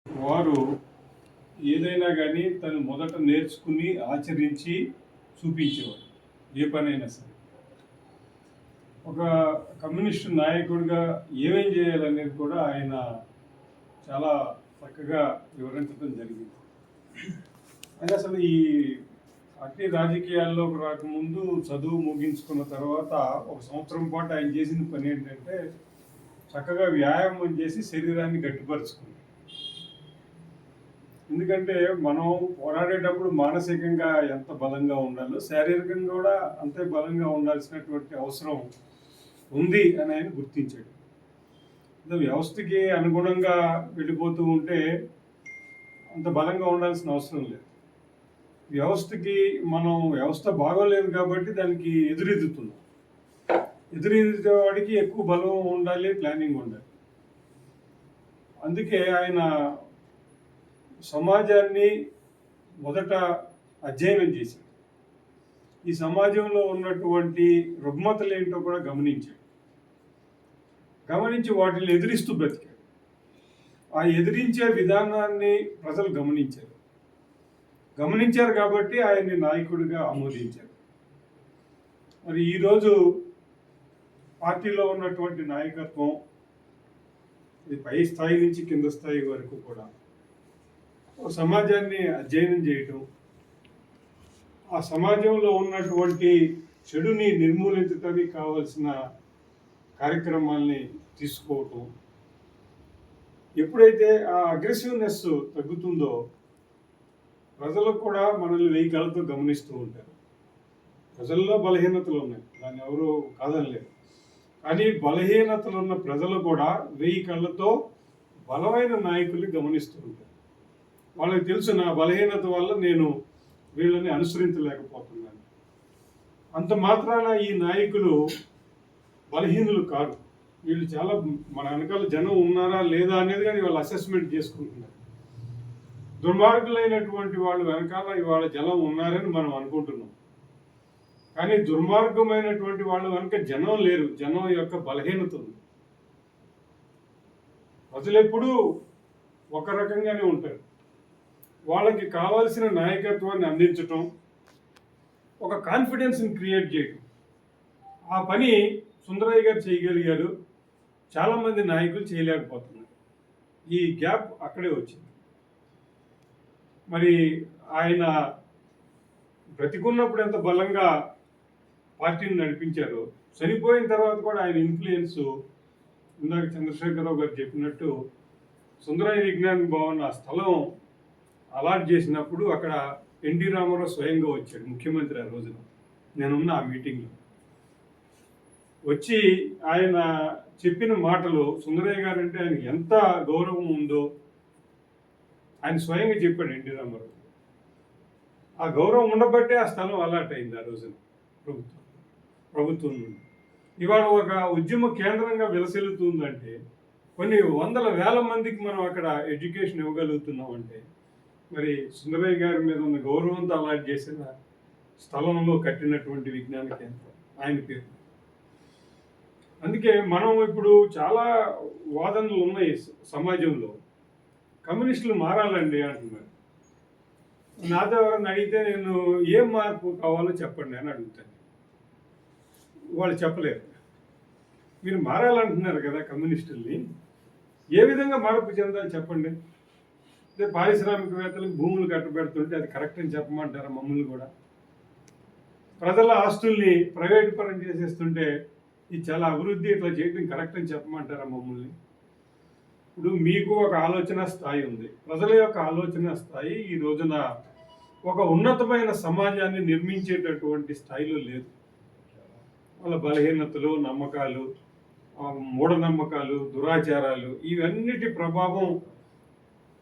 వారు ఏదైనా కానీ తను మొదట నేర్చుకుని ఆచరించి చూపించేవారు, ఏ పనైనా సరే. ఒక కమ్యూనిస్టు నాయకుడిగా ఏమేం చేయాలనేది కూడా ఆయన చాలా చక్కగా వివరించడం జరిగింది. ఆయన అసలు ఈ పార్టీ రాజకీయాల్లోకి రాకముందు చదువు ముగించుకున్న తర్వాత 1 సంవత్సరం పాటు ఆయన చేసిన పని ఏంటంటే చక్కగా వ్యాయామం చేసి శరీరాన్ని గట్టిపరుచుకుంది. ఎందుకంటే మనం పోరాడేటప్పుడు మానసికంగా ఎంత బలంగా ఉండాలో శారీరకంగా కూడా అంతే బలంగా ఉండాల్సినటువంటి అవసరం ఉంది అని ఆయన గుర్తించాడు. వ్యవస్థకి అనుగుణంగా వెళ్ళిపోతూ ఉంటే అంత బలంగా ఉండాల్సిన అవసరం లేదు. వ్యవస్థ బాగోలేదు కాబట్టి దానికి ఎదురెదుతున్నాం. ఎదురెదితేవాడికి ఎక్కువ బలం ఉండాలి, ప్లానింగ్ ఉండాలి. అందుకే ఆయన సమాజాన్ని మొదట అధ్యయనం చేశాడు. ఈ సమాజంలో ఉన్నటువంటి రుగ్మతలు ఏంటో కూడా గమనించి వాటిని ఎదిరిస్తూ బ్రతికాడు. ఆ ఎదిరించే విధానాన్ని ప్రజలు గమనించారు కాబట్టి ఆయన్ని నాయకుడిగా ఆమోదించారు. మరి ఈరోజు పార్టీలో ఉన్నటువంటి నాయకత్వం పై స్థాయి నుంచి కింద స్థాయి వరకు కూడా సమాజాన్ని అధ్యయనం చేయటం, ఆ సమాజంలో ఉన్నటువంటి చెడుని నిర్మూలించడానికి కావలసిన కార్యక్రమాల్ని తీసుకోవటం. ఎప్పుడైతే ఆ అగ్రెసివ్నెస్ తగ్గుతుందో ప్రజలకు కూడా మనల్ని 1000 కళ్ళతో గమనిస్తూ ఉంటారు. ప్రజల్లో బలహీనతలు ఉన్నాయి, దాన్ని ఎవరు కాదనలేరు. కానీ బలహీనతలు ఉన్న ప్రజలు కూడా 1000 కళ్ళతో బలమైన నాయకుల్ని గమనిస్తూ ఉంటారు. వాళ్ళకి తెలుసు నా బలహీనత వల్ల నేను వీళ్ళని అనుసరించలేకపోతున్నాను. అంత మాత్రాన ఈ నాయకులు బలహీనులు కాదు. వీళ్ళు చాలా మన వెనకాల జనం ఉన్నారా లేదా అనేది కానీ వాళ్ళు అసెస్మెంట్ చేసుకుంటున్నారు. దుర్మార్గులైనటువంటి వాళ్ళు వెనకాల ఇవాళ జనం ఉన్నారని మనం అనుకుంటున్నాం. కానీ దుర్మార్గమైనటువంటి వాళ్ళు వెనక జనం లేరు. జనం యొక్క బలహీనత ఉంది. ప్రజలు ఎప్పుడూ ఒక రకంగానే ఉంటారు. వాళ్ళకి కావాల్సిన నాయకత్వాన్ని అందించటం, ఒక కాన్ఫిడెన్స్ని క్రియేట్ చేయటం, ఆ పని సుందరయ్య గారు చేయగలిగారు. చాలామంది నాయకులు చేయలేకపోతున్నారు. ఈ గ్యాప్ అక్కడే వచ్చింది. మరి ఆయన బ్రతికున్నప్పుడు ఎంత బలంగా పార్టీని నడిపించారో, చనిపోయిన తర్వాత కూడా ఆయన ఇన్ఫ్లుయెన్స్, ఇందాక చంద్రశేఖరరావు గారు చెప్పినట్టు సుందరయ్య విజ్ఞాన భవన్ ఆ స్థలం అలాట్ చేసినప్పుడు అక్కడ ఎన్టీ రామారావు స్వయంగా వచ్చాడు, ముఖ్యమంత్రి. ఆ రోజున నేనున్న ఆ మీటింగ్లో వచ్చి ఆయన చెప్పిన మాటలు, సుందరయ్య గారు అంటే ఆయనకి ఎంత గౌరవం ఉందో ఆయన స్వయంగా చెప్పాడు ఎన్టీ రామారావు. ఆ గౌరవం ఉండబట్టే ఆ స్థలం అలాట్ అయింది ఆ రోజున ప్రభుత్వం నుండి. ఇవాళ ఒక ఉద్యమ కేంద్రంగా విలసిల్లుతుందంటే కొన్ని వందల వేల మందికి మనం అక్కడ ఎడ్యుకేషన్ ఇవ్వగలుగుతున్నాం అంటే మరి సుందరయ్య గారి మీద ఉన్న గౌరవంతో అలాట్ చేసిన స్థలంలో కట్టినటువంటి విజ్ఞాన కేంద్రం ఆయన పేరు. అందుకే మనం ఇప్పుడు చాలా వాదనలు ఉన్నాయి సమాజంలో. కమ్యూనిస్టులు మారాలండి అంటున్నారు. నాతో ఎవరైనా అడిగితే నేను ఏం మార్పు కావాలో చెప్పండి అని అడుగుతాను. వాళ్ళు చెప్పలేరు. మీరు మారాలంటున్నారు కదా కమ్యూనిస్టుల్ని, ఏ విధంగా మార్పు చెందాలి చెప్పండి. అంటే పారిశ్రామికవేత్తలకు భూములు కట్టబెడుతుంటే అది కరెక్ట్ అని చెప్పమంటారా మమ్మల్ని కూడా? ప్రజల ఆస్తుల్ని ప్రైవేట్ పరం చేసేస్తుంటే ఇది చాలా అభివృద్ధి, ఇట్లా చేయడం కరెక్ట్ అని చెప్పమంటారా మమ్మల్ని? ఇప్పుడు మీకు ఒక ఆలోచన స్థాయి ఉంది, ప్రజల యొక్క ఆలోచన స్థాయి ఈ రోజున ఒక ఉన్నతమైన సమాజాన్ని నిర్మించేటటువంటి స్థాయిలో లేదు. వాళ్ళ బలహీనతలు, నమ్మకాలు, మూఢనమ్మకాలు, దురాచారాలు, ఇవన్నిటి ప్రభావం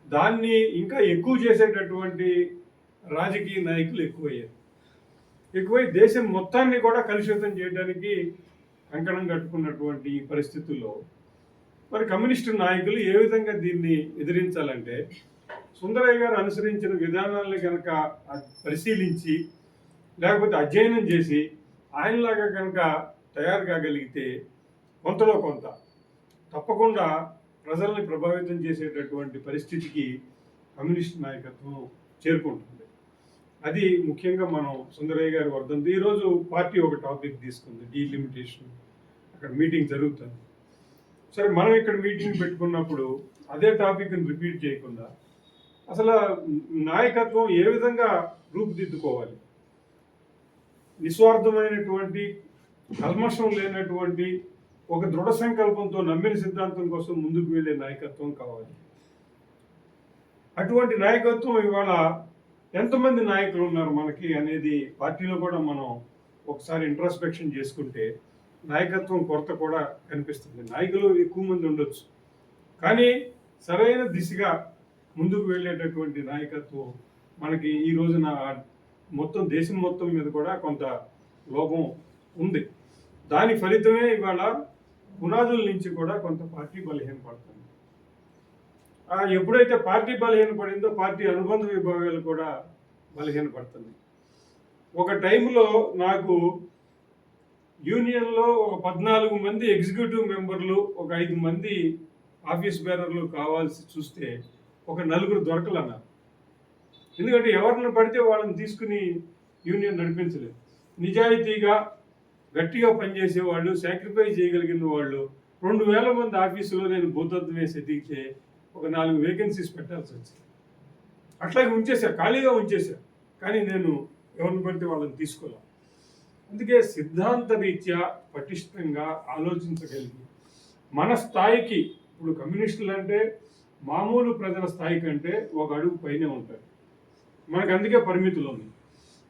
దాన్ని ఇంకా ఎక్కువ చేసేటటువంటి రాజకీయ నాయకులు ఎక్కువై దేశం మొత్తాన్ని కూడా కలుషితం చేయడానికి కంకణం కట్టుకున్నటువంటి పరిస్థితుల్లో మరి కమ్యూనిస్టు నాయకులు ఏ విధంగా దీన్ని ఎదిరించాలంటే, సుందరయ్య గారు అనుసరించిన విధానాలను కనుక పరిశీలించి లేకపోతే అధ్యయనం చేసి ఆయనలాగా కనుక తయారు కాగలిగితే కొంతలో కొంత తప్పకుండా ప్రజల్ని ప్రభావితం చేసేటటువంటి పరిస్థితికి కమ్యూనిస్ట్ నాయకత్వం చేరుకుంటుంది. అది ముఖ్యంగా మనం సుందరయ్య గారి వర్ధంతి. ఈరోజు పార్టీ ఒక టాపిక్ తీసుకుంది, డీలిమిటేషన్. అక్కడ మీటింగ్ జరుగుతుంది. సరే, మనం ఇక్కడ మీటింగ్ పెట్టుకున్నప్పుడు అదే టాపిక్ని రిపీట్ చేయకుండా అసలు నాయకత్వం ఏ విధంగా రూపుదిద్దుకోవాలి, నిస్వార్థమైనటువంటి, కల్మషం లేనటువంటి, ఒక దృఢ సంకల్పంతో నమ్మిన సిద్ధాంతం కోసం ముందుకు వెళ్ళే నాయకత్వం కావాలి. అటువంటి నాయకత్వం ఇవాళ ఎంతమంది నాయకులు ఉన్నారు మనకి అనేది పార్టీలో కూడా మనం ఒకసారి ఇంట్రాస్పెక్షన్ చేసుకుంటే నాయకత్వం కొరత కూడా కనిపిస్తుంది. నాయకులు ఎక్కువ మంది ఉండొచ్చు, కానీ సరైన దిశగా ముందుకు వెళ్ళేటటువంటి నాయకత్వం మనకి ఈ రోజున మొత్తం దేశం మొత్తం మీద కూడా కొంత లోపం ఉంది. దాని ఫలితమే ఇవాళ పునాదుల నుంచి కూడా కొంత పార్టీ బలహీనపడుతుంది. ఎప్పుడైతే పార్టీ బలహీనపడిందో పార్టీ అనుబంధ విభాగాలు కూడా బలహీనపడుతుంది. ఒక టైంలో నాకు యూనియన్లో ఒక 14 మంది ఎగ్జిక్యూటివ్ మెంబర్లు, ఒక 5 మంది ఆఫీస్ బేరర్లు కావాల్సి చూస్తే ఒక 4 దొరకలన్నారు. ఎందుకంటే ఎవరిని పడితే వాళ్ళని తీసుకుని యూనియన్ నడిపించలేదు. నిజాయితీగా గట్టిగా పనిచేసేవాళ్ళు, సాక్రిఫైస్ చేయగలిగిన వాళ్ళు 2000 మంది ఆఫీసులో నేను భూతత్వం వేసి ఎదిగితే ఒక 4 వేకెన్సీస్ పెట్టాల్సి వచ్చింది. అట్లాగే ఉంచేశారు, ఖాళీగా ఉంచేశారు. కానీ నేను ఎవరిని పడితే వాళ్ళని తీసుకోవాలి. అందుకే సిద్ధాంత రీత్యా పటిష్టంగా ఆలోచించగలిగి మన స్థాయికి, ఇప్పుడు కమ్యూనిస్టులు అంటే మామూలు ప్రజల స్థాయి కంటే ఒక అడుగు పైనే ఉంటారు. మనకు అందుకే పరిమితులు ఉన్నాయి.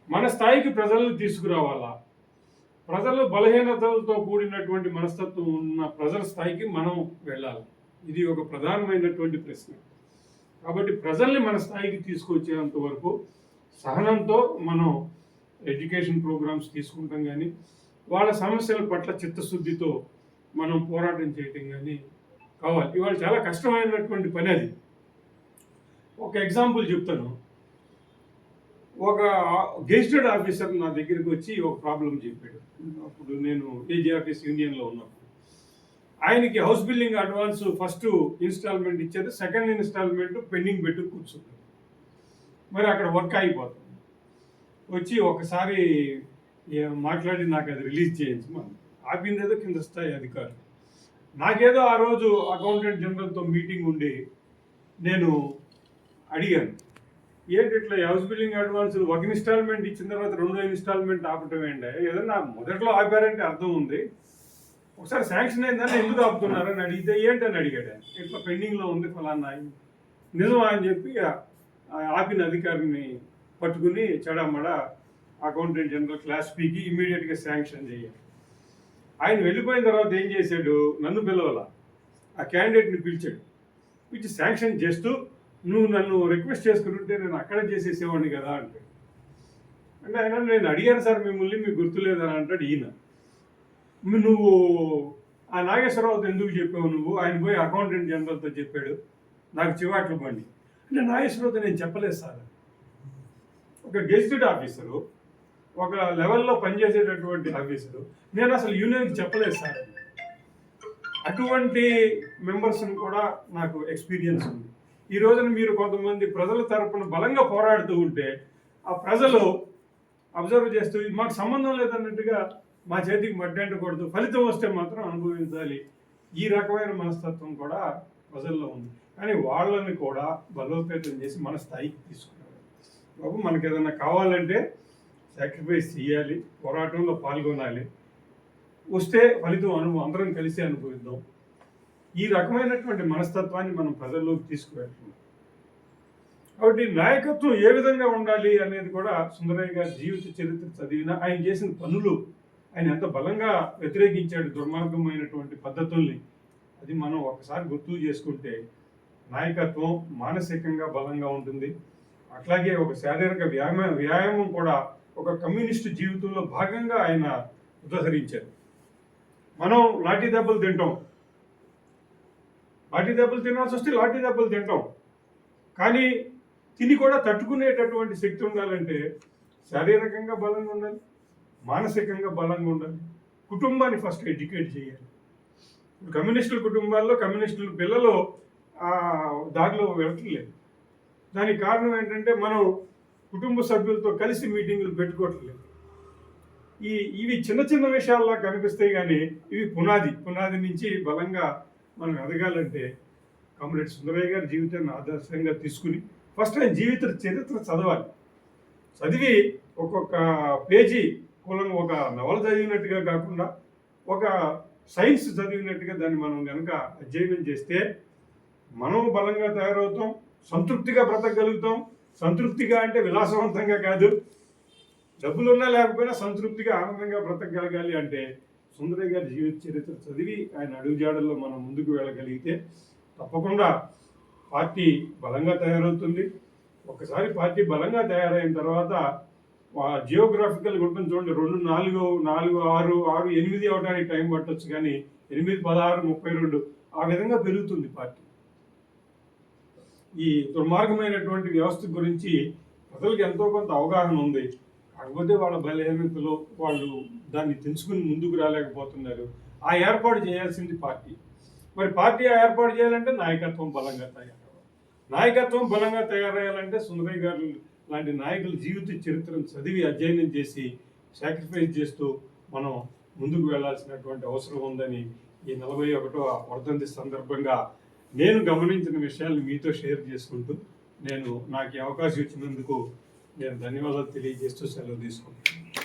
మన స్థాయికి ప్రజలను తీసుకురావాలా, ప్రజలు బలహీనతలతో కూడినటువంటి మనస్తత్వం ఉన్న ప్రజల స్థాయికి మనం వెళ్ళాలి. ఇది ఒక ప్రధానమైనటువంటి ప్రశ్న. కాబట్టి ప్రజల్ని మన స్థాయికి తీసుకొచ్చేంత వరకు సహనంతో మనం ఎడ్యుకేషన్ ప్రోగ్రామ్స్ తీసుకుంటాం, కానీ వాళ్ళ సమస్యల పట్ల చిత్తశుద్ధితో మనం పోరాటం చేయటం కానీ కావాలి. ఇవాళ చాలా కష్టమైనటువంటి పని అది. ఒక ఎగ్జాంపుల్ చెప్తాను. ఒక గెజిటెడ్ ఆఫీసర్ నా దగ్గరికి వచ్చి ఒక ప్రాబ్లం చెప్పాడు. అప్పుడు నేను ఏజీ ఆఫీస్ యూనియన్లో ఉన్నప్పుడు ఆయనకి house building advance first installment ఇచ్చేది, సెకండ్ ఇన్స్టాల్మెంట్ పెండింగ్ పెట్టి కూర్చుంటారు. మరి అక్కడ వర్క్ అయిపోతుంది. వచ్చి ఒకసారి మాట్లాడి నాకు అది రిలీజ్ చేయించమని ఆపిందేదో కింద స్థాయి అధికారులు. నాకేదో ఆ రోజు అకౌంటెంట్ జనరల్తో మీటింగ్ ఉండి నేను అడిగాను, ఏంటి ఇట్లా హౌస్ బిల్డింగ్ అడ్వాన్స్ ఒక ఇన్స్టాల్మెంట్ ఇచ్చిన తర్వాత 2వ ఇన్స్టాల్మెంట్ ఆపటం ఏంటి, ఏదన్నా మొదట్లో ఆపారంటే అర్థం ఉంది, ఒకసారి శాంక్షన్ అయిందని ఎందుకు ఆపుతున్నారని అడిగితే ఏంటని అడిగాడు. ఇట్లా పెండింగ్లో ఉంది ఫలానా, నిజమా అని చెప్పి ఆపిన అధికారిని పట్టుకుని చెడమడ అకౌంటెంట్ జనరల్ క్లాస్ పీకి ఇమీడియట్గా శాంక్షన్ చేయాలి. ఆయన వెళ్ళిపోయిన తర్వాత ఏం చేశాడు, నన్ను పిలవాల, ఆ క్యాండిడేట్ని పిలిచాడు. పిలిచి శాంక్షన్ చేస్తూ, నువ్వు నన్ను రిక్వెస్ట్ చేసుకుంటుంటే నేను అక్కడే చేసేసేవాడిని కదా అంటాడు. అంటే ఆయన, నేను అడిగాను సార్ మిమ్మల్ని, మీకు గుర్తులేదని అంటాడు ఈయన. నువ్వు ఆ నాగేశ్వరరావుతో ఎందుకు చెప్పావు నువ్వు, ఆయన పోయి అకౌంటెంట్ జనరల్తో చెప్పాడు, నాకు చివాట్లు పండి. అంటే నాగేశ్వరరావుతో నేను చెప్పలేదు సార్. ఒక గెజిటెడ్ ఆఫీసరు, ఒక లెవెల్లో పనిచేసేటటువంటి ఆఫీసరు, నేను అసలు యూనియన్కి చెప్పలేదు సార్. అటువంటి మెంబర్స్ని కూడా నాకు ఎక్స్పీరియన్స్ ఉంది. ఈ రోజున మీరు కొంతమంది ప్రజల తరపున బలంగా పోరాడుతూ ఉంటే ఆ ప్రజలు అబ్జర్వ్ చేస్తూ మాకు సంబంధం లేదన్నట్టుగా మా చేతికి మడ్డంటకూడదు, ఫలితం వస్తే మాత్రం అనుభవించాలి, ఈ రకమైన మనస్తత్వం కూడా ప్రజల్లో ఉంది. కానీ వాళ్ళని కూడా బలోపేతం చేసి మన స్థాయికి తీసుకున్నారు. బాబు, మనకి ఏదైనా కావాలంటే సాక్రిఫైస్ చేయాలి, పోరాటంలో పాల్గొనాలి, వస్తే ఫలితం అందరం కలిసి అనుభవిద్దాం. ఈ రకమైనటువంటి మనస్తత్వాన్ని మనం ప్రజల్లోకి తీసుకువెళ్తున్నాం. కాబట్టి నాయకత్వం ఏ విధంగా ఉండాలి అనేది కూడా సుందరయ్య గారి జీవిత చరిత్ర చదివినా, ఆయన చేసిన పనులు, ఆయన ఎంత బలంగా వ్యతిరేకించాడు దుర్మార్గమైనటువంటి పద్ధతుల్ని, అది మనం ఒకసారి గుర్తు చేసుకుంటే నాయకత్వం మానసికంగా బలంగా ఉంటుంది. అట్లాగే ఒక శారీరక వ్యాయామం కూడా ఒక కమ్యూనిస్టు జీవితంలో భాగంగా ఆయన ఉదహరించారు. మనం లాఠీ దెబ్బలు తింటాం, లాఠీ దెబ్బలు తినాల్సి వస్తే లాఠీ దెబ్బలు తింటాం, కానీ తిని కూడా తట్టుకునేటటువంటి శక్తి ఉండాలంటే శారీరకంగా బలంగా ఉండాలి, మానసికంగా బలంగా ఉండాలి, కుటుంబాన్ని ఫస్ట్ ఎడ్యుకేట్ చేయాలి. ఇప్పుడు కమ్యూనిస్టుల కుటుంబాల్లో కమ్యూనిస్టుల పిల్లలు ఆ దారిలో వెళ్ళట్లేదు. దానికి కారణం ఏంటంటే మనం కుటుంబ సభ్యులతో కలిసి మీటింగులు పెట్టుకోవట్లేదు. ఇవి చిన్న చిన్న విషయాల్లా కనిపిస్తాయి, కానీ ఇవి పునాది నుంచి బలంగా మనం ఎదగాలంటే కామ్రేడ్ సుందరయ్య గారి జీవితాన్ని ఆదర్శంగా తీసుకుని ఫస్ట్ ఆయన జీవిత చరిత్ర చదవాలి. చదివి ఒక్కొక్క పేజీ కులంగా ఒక నవల చదివినట్టుగా కాకుండా ఒక సైన్స్ చదివినట్టుగా దాన్ని మనం కనుక అధ్యయనం చేస్తే మనం బలంగా తయారవుతాం, సంతృప్తిగా బ్రతకగలుగుతాం. సంతృప్తిగా అంటే విలాసవంతంగా కాదు, డబ్బులున్నా లేకపోయినా సంతృప్తిగా ఆనందంగా బ్రతకగలగాలి అంటే సుందరయ్య గారి జీవిత చరిత్ర చదివి ఆయన అడుగుజాడల్లో మనం ముందుకు వెళ్ళగలిగితే తప్పకుండా పార్టీ బలంగా తయారవుతుంది. ఒకసారి పార్టీ బలంగా తయారైన తర్వాత జియోగ్రాఫికల్ ఉంటుంది చూడండి, 2, 4, 4, 6, 6, 8 అవడానికి టైం పట్టొచ్చు, కానీ 8, 16, 32 ఆ విధంగా పెరుగుతుంది పార్టీ. ఈ దుర్మార్గమైనటువంటి వ్యవస్థ గురించి ప్రజలకు ఎంతో కొంత అవగాహన ఉంది, కాకపోతే వాళ్ళ బలహీనతలో వాళ్ళు దాన్ని తెంచుకుని ముందుకు రాలేకపోతున్నారు. ఆ ఏర్పాటు చేయాల్సింది పార్టీ. మరి పార్టీ ఏర్పాటు చేయాలంటే నాయకత్వం బలంగా తయారవ్వాలి. నాయకత్వం బలంగా తయారయ్యాలంటే సుందరయ్య గారు లాంటి నాయకుల జీవిత చరిత్రను చదివి అధ్యయనం చేసి సాక్రిఫైస్ చేస్తూ మనం ముందుకు వెళ్లాల్సినటువంటి అవసరం ఉందని ఈ 41వ వర్ధంతి సందర్భంగా నేను గమనించిన విషయాలను మీతో షేర్ చేసుకుంటూ నాకు ఈ అవకాశం ఇచ్చినందుకు నేను ధన్యవాదాలు తెలియజేస్తూ సెలవు తీసుకుంటాను.